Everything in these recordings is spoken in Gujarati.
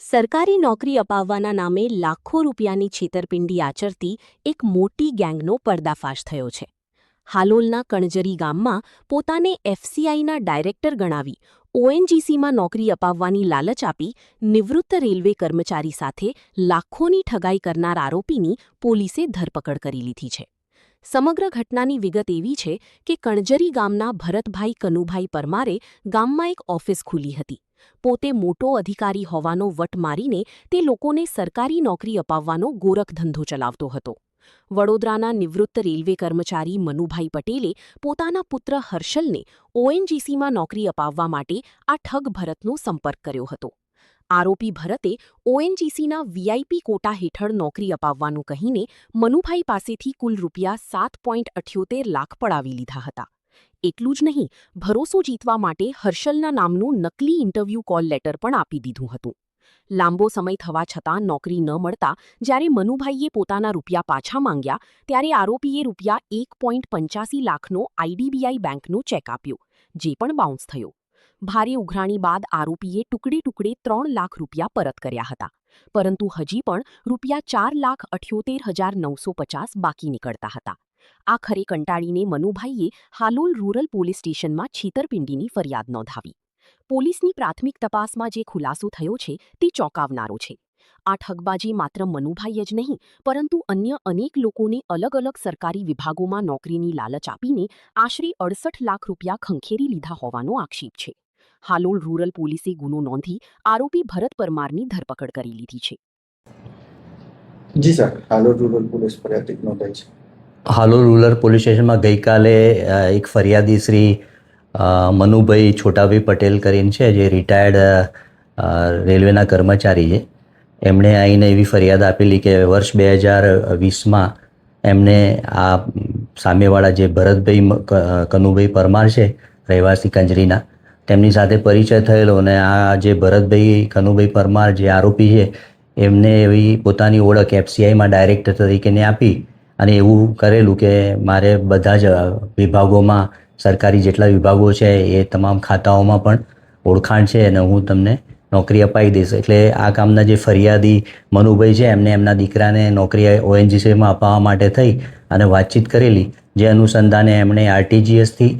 સરકારી નોકરી અપાવવાના નામે લાખો રૂપિયાની છેતરપિંડી આચરતી એક મોટી ગેંગનો પર્દાફાશ થયો છે. હાલોલના કણજરી ગામમાં પોતાને એફસીઆઈના ડાયરેક્ટર ગણાવી ઓએનજીસીમાં નોકરી અપાવવાની લાલચ આપી નિવૃત્ત રેલવે કર્મચારી સાથે લાખોની ઠગાઈ કરનાર આરોપીની પોલીસે ધરપકડ કરી લીધી છે. સમગ્ર ઘટનાની વિગત એવી છે કે કણજરી ગામના ભરતભાઈ કનુભાઈ પરમારે ગામમાં એક ઓફિસ ખોલી હતી. પોતે મોટો અધિકારી હોવાનો વટ મારીને તે લોકોને સરકારી નોકરી અપાવવાનો ગોરખધંધો ચલાવતો હતો. વડોદરાના નિવૃત્ત રેલવે કર્મચારી મનુભાઈ પટેલે પોતાના પુત્ર હર્ષલને ઓએનજીસીમાં નોકરી અપાવવા માટે આ ઠગ ભરતનો સંપર્ક કર્યો હતો. આરોપી ભરતે ઓએનજીસીના વીઆઈપી કોટા હેઠળ નોકરી અપાવવાનું કહીને મનુભાઈ પાસેથી કુલ ₹7.78 લાખ પડાવી લીધા હતા. એટલું જ નહીં, ભરોસો જીતવા માટે હર્ષલના નામનું નકલી ઇન્ટરવ્યૂ કોલ લેટર પણ આપી દીધું હતું. લાંબો સમય થવા છતાં નોકરી ન મળતા જ્યારે મનુભાઈએ પોતાના રૂપિયા પાછા માંગ્યા ત્યારે આરોપીએ ₹1.85 લાખનો આઈડીબીઆઈ બેંકનો ચેક આપ્યો, જે પણ બાઉન્સ થયો. ભારે ઉઘરાણી બાદ આરોપીએ ટુકડે ટુકડે ₹3 લાખ પરત કર્યા હતા, પરંતુ હજી પણ ₹4,78,950 બાકી નીકળતા હતા. આખરે કંટાળીને મનુભાઈએ હાલોલ રૂરલ પોલીસ સ્ટેશનમાં છેતરપિંડીની ફરિયાદ નોંધાવી. પોલીસની પ્રાથમિક તપાસમાં જે ખુલાસો થયો છે તે ચોંકાવનારો છે. આ ઠગબાજી માત્ર મનુભાઈ જ નહીં, પરંતુ અન્ય અનેક લોકોને અલગ અલગ સરકારી વિભાગોમાં નોકરીની લાલચ આપીને આશરે ₹68 લાખ ખંખેરી લીધા હોવાનો આક્ષેપ છે. હાલોલ રૂરલ પોલીસે ગુનો નોંધી આરોપી ભરત પરમારની ધરપકડ કરી લીધી છે. જી સર, હાલોલ રૂરલ પોલીસ ફરિયાદ નોંધાઈ છે. હાલોલ રૂરલ પોલીસ સ્ટેશનમાં ગઈકાલે એક ફરિયાદી શ્રી મનુભાઈ છોટાભાઈ પટેલ કરીને છે, જે રિટાયર્ડ રેલવેના કર્મચારી છે. એમણે આવીને એવી ફરિયાદ આપેલી કે વર્ષ 2020માં એમને આ સામેવાળા જે ભરતભાઈ કનુભાઈ પરમાર છે, રહેવાસી કંજરીના, તેમની સાથે પરિચય થયેલો અને આ જે ભરતભાઈ કનુભાઈ પરમાર જે આરોપી છે એમને એવી પોતાની ઓળખ એફસીઆઈમાં ડાયરેક્ટર તરીકેને આપી અને એવું કરેલું કે મારે બધા જ વિભાગોમાં, સરકારી જેટલા વિભાગો છે એ તમામ ખાતાઓમાં પણ ઓળખાણ છે અને હું તમને નોકરી અપાવી દઈશ. એટલે આ કામના જે ફરિયાદી મનુભાઈ છે એમને એમના દીકરાને નોકરી ઓએનજીસીમાં અપાવવા માટે થઈ અને વાતચીત કરેલી, જે અનુસંધાને એમણે આરટીજીએસથી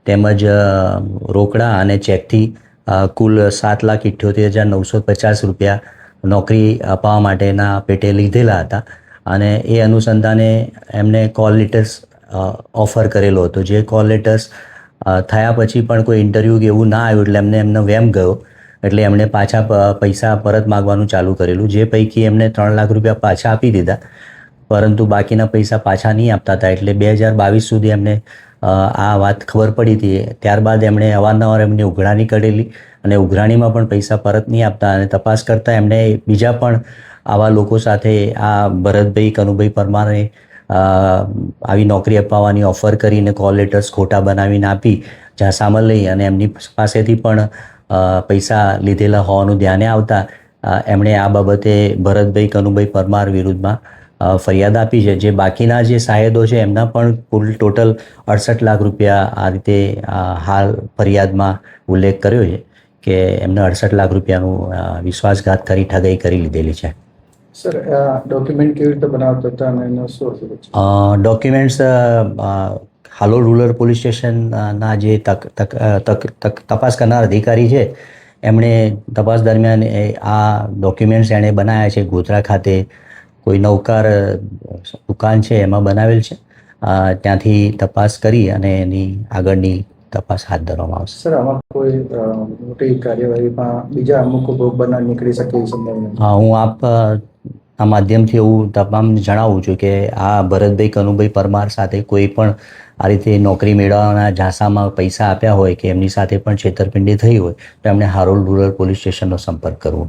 તેમજ રોકડા અને ચેકથી કુલ ₹7,78,950 નોકરી અપાવવા માટેના પેટે લીધેલા હતા. અને એ અનુસંધાને એમને કોલ લેટર્સ ઓફર કરેલો હતો. જે કોલ લેટર્સ થયા પછી પણ કોઈ ઇન્ટરવ્યૂ કે એવું ના આવ્યું એટલે એમનો વેમ ગયો, એટલે એમણે પાછા પૈસા પરત માગવાનું ચાલુ કરેલું. જે પૈકી એમને ₹3 લાખ પાછા આપી દીધા, પરંતુ બાકીના પૈસા પાછા નહીં આપતા હતા. એટલે 2022 સુધી એમને આ વાત ખબર પડી હતી. ત્યારબાદ એમણે અવારનવાર એમની ઉઘરાણી કરેલી અને ઉઘરાણીમાં પણ પૈસા પરત નહીં આપતા અને તપાસ કરતાં એમણે બીજા પણ આવા લોકો સાથે આ ભરતભાઈ કનુભાઈ પરમારે આવી નોકરી અપાવવાની ઓફર કરીને કોલ લેટર્સ ખોટા બનાવીને આપી, ઝાંસામાં લઈ અને એમની પાસેથી પણ પૈસા લીધેલા હોવાનું ધ્યાને આવતા એમણે આ બાબતે ભરતભાઈ કનુભાઈ પરમાર વિરુદ્ધમાં ફરિયાદ આપી છે. જે બાકીના જે સાહેદો છે એમના પણ કુલ ટોટલ ₹68 લાખ આ રીતે હાલ ફરિયાદમાં ઉલ્લેખ કર્યો છે કે એમને ₹68 લાખનું વિશ્વાસઘાત કરી ઠગાઈ કરી લીધેલી છે. સર, ડોક્યુમેન્ટ કેવી રીતે બનાવતા હતા અને એનો source? Documents Halol rural police સ્ટેશનના જે તપાસ કરનાર અધિકારી છે એમણે તપાસ દરમિયાન આ ડોક્યુમેન્ટ્સ એણે બનાવ્યા છે. ગોધરા ખાતે કોઈ નૌકાર દુકાન છે એમાં બનાવેલ છે. ત્યાંથી તપાસ કરી અને એની આગળની તપાસ હાથ ધરવામાં આવશે. સર, આમાં કોઈ મોટી કાર્યવાહીમાં બીજા અમુક ભોગ બનાવ નીકળી શકે એ સંદર્ભમાં? હા, હું આ માધ્યમથી એવું તમામને જણાવું છું કે આ ભરતભાઈ કનુભાઈ પરમાર સાથે કોઈ પણ આ રીતે નોકરી મેળવવાના ઝાંસામાં પૈસા આપ્યા હોય કે એમની સાથે પણ છેતરપિંડી થઈ હોય તો એમણે હાલોલ રૂરલ પોલીસ સ્ટેશનનો સંપર્ક કરવો.